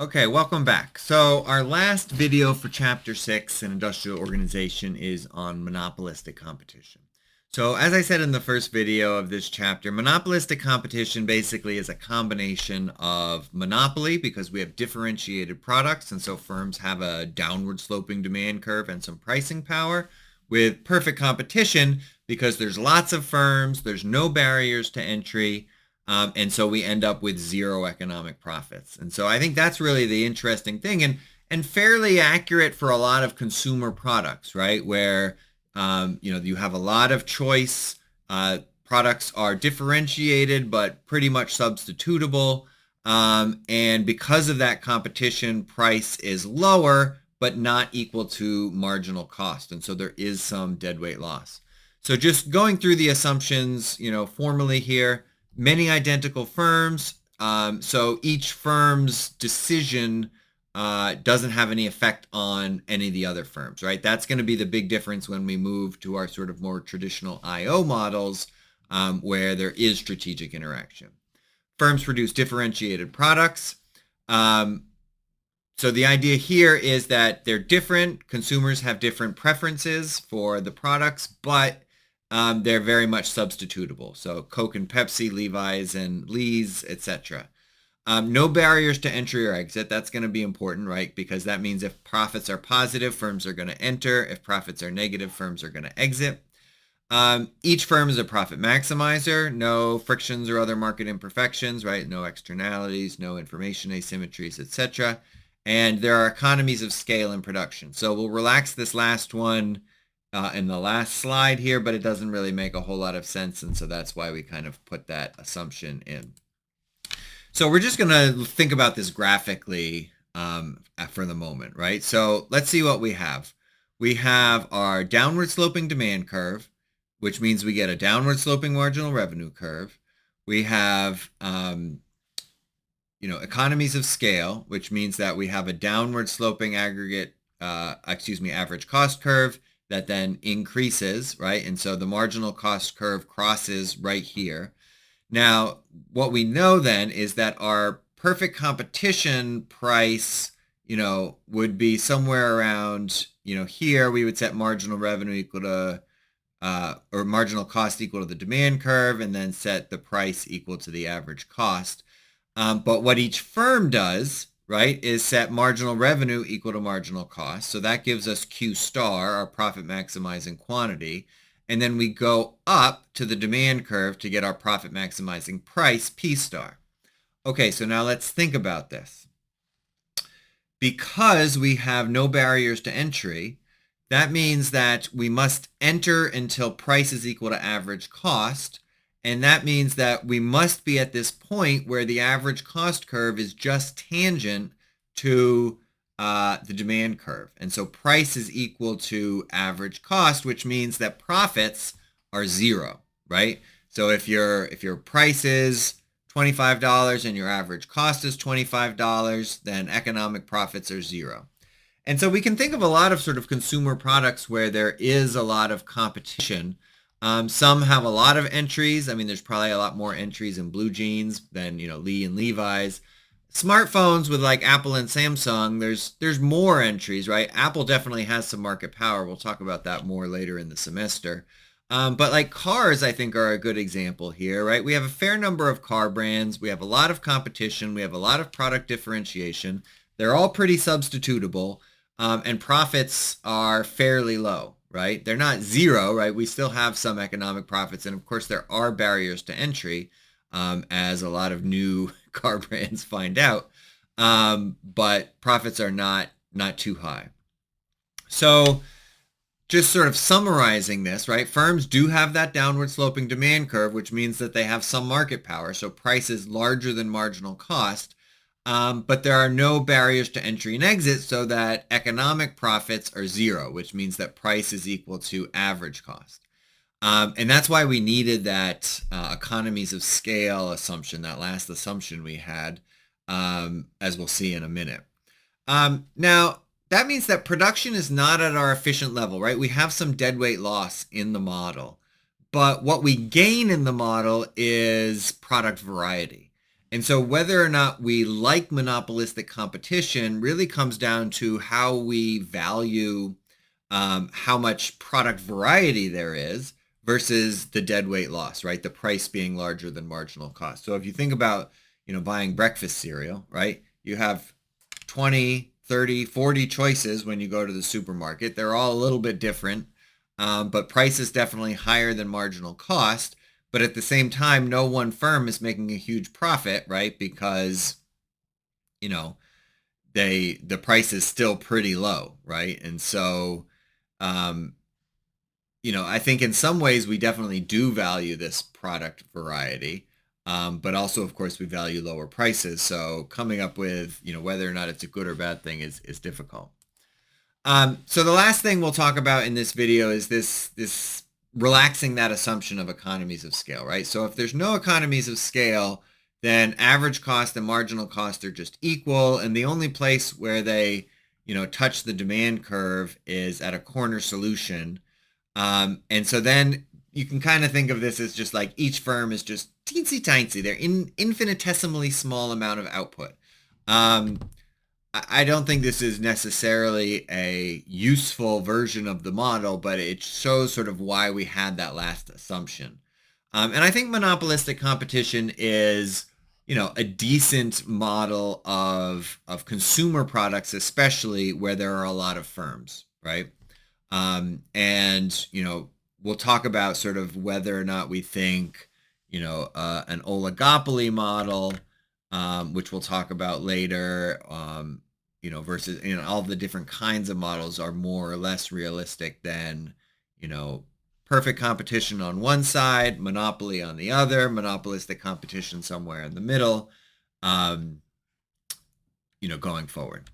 Okay, welcome back. So our last video for Chapter 6 in Industrial Organization is on monopolistic competition. So as I said in the first video of this chapter, monopolistic competition basically is a combination of monopoly because we have differentiated products and so firms have a downward sloping demand curve and some pricing power, with perfect competition because there's lots of firms, there's no barriers to entry, and so we end up with zero economic profits. And so I think that's really the interesting thing and fairly accurate for a lot of consumer products, right? Where you have a lot of choice. Products are differentiated but pretty much substitutable. And because of that competition, price is lower but not equal to marginal cost. And so there is some deadweight loss. So just going through the assumptions, formally here, many identical firms. So each firm's decision doesn't have any effect on any of the other firms, right? That's going to be the big difference when we move to our sort of more traditional IO models where there is strategic interaction. Firms produce differentiated products. So the idea here is that they're different. Consumers have different preferences for the products, but they're very much substitutable. So Coke and Pepsi, Levi's and Lee's, etc. No barriers to entry or exit. That's going to be important, right? Because that means if profits are positive, firms are going to enter. If profits are negative, firms are going to exit. Each firm is a profit maximizer. No frictions or other market imperfections, right? No externalities, no information asymmetries, etc. And there are economies of scale in production. So we'll relax this last one in the last slide here, but it doesn't really make a whole lot of sense. And so that's why we kind of put that assumption in. So we're just going to think about this graphically for the moment, right? So let's see what we have. We have our downward sloping demand curve, which means we get a downward sloping marginal revenue curve. We have economies of scale, which means that we have a downward sloping average cost curve that then increases, right? And so the marginal cost curve crosses right here. Now, what we know then is that our perfect competition price, would be somewhere around, here we would set marginal revenue equal to, or marginal cost equal to the demand curve, and then set the price equal to the average cost. But what each firm does, right, is set marginal revenue equal to marginal cost. So that gives us Q star, our profit maximizing quantity. And then we go up to the demand curve to get our profit maximizing price, P star. Okay, so now let's think about this. Because we have no barriers to entry, that means that we must enter until price is equal to average cost. And that means that we must be at this point where the average cost curve is just tangent to the demand curve. And so price is equal to average cost, which means that profits are zero, right? So if your price is $25 and your average cost is $25, then economic profits are zero. And so we can think of a lot of sort of consumer products where there is a lot of competition. Some have a lot of entries. I mean, there's probably a lot more entries in blue jeans than, Lee and Levi's. Smartphones with like Apple and Samsung, there's more entries, right? Apple definitely has some market power. We'll talk about that more later in the semester. But like cars, I think, are a good example here, right? We have a fair number of car brands. We have a lot of competition. We have a lot of product differentiation. They're all pretty substitutable, and profits are fairly low, right? They're not zero, right? We still have some economic profits. And of course, there are barriers to entry, as a lot of new car brands find out. But profits are not too high. So just sort of summarizing this, right? Firms do have that downward sloping demand curve, which means that they have some market power. So price is larger than marginal cost. But there are no barriers to entry and exit so that economic profits are zero, which means that price is equal to average cost. And that's why we needed that economies of scale assumption, that last assumption we had, as we'll see in a minute. Now, that means that production is not at our efficient level, right? We have some deadweight loss in the model. But what we gain in the model is product variety. And so whether or not we like monopolistic competition really comes down to how we value how much product variety there is versus the dead weight loss, right? The price being larger than marginal cost. So if you think about, buying breakfast cereal, right? You have 20, 30, 40 choices when you go to the supermarket. They're all a little bit different, but price is definitely higher than marginal cost. But at the same time, no one firm is making a huge profit, right? Because, you know, the price is still pretty low, right? And so, um, I think in some ways we definitely do value this product variety, but also, of course, we value lower prices. So coming up with, whether or not it's a good or bad thing is difficult. So the last thing we'll talk about in this video is this relaxing that assumption of economies of scale, right? So if there's no economies of scale, then average cost and marginal cost are just equal, and the only place where they, touch the demand curve is at a corner solution. And so then you can kind of think of this as just like each firm is just teensy tiny. They're in infinitesimally small amount of output. Um, I don't think this is necessarily a useful version of the model, but it shows sort of why we had that last assumption. And I think monopolistic competition is, a decent model of consumer products, especially where there are a lot of firms, right? And, we'll talk about sort of whether or not we think, an oligopoly model, which we'll talk about later, versus, all the different kinds of models are more or less realistic than, perfect competition on one side, monopoly on the other, monopolistic competition somewhere in the middle, going forward.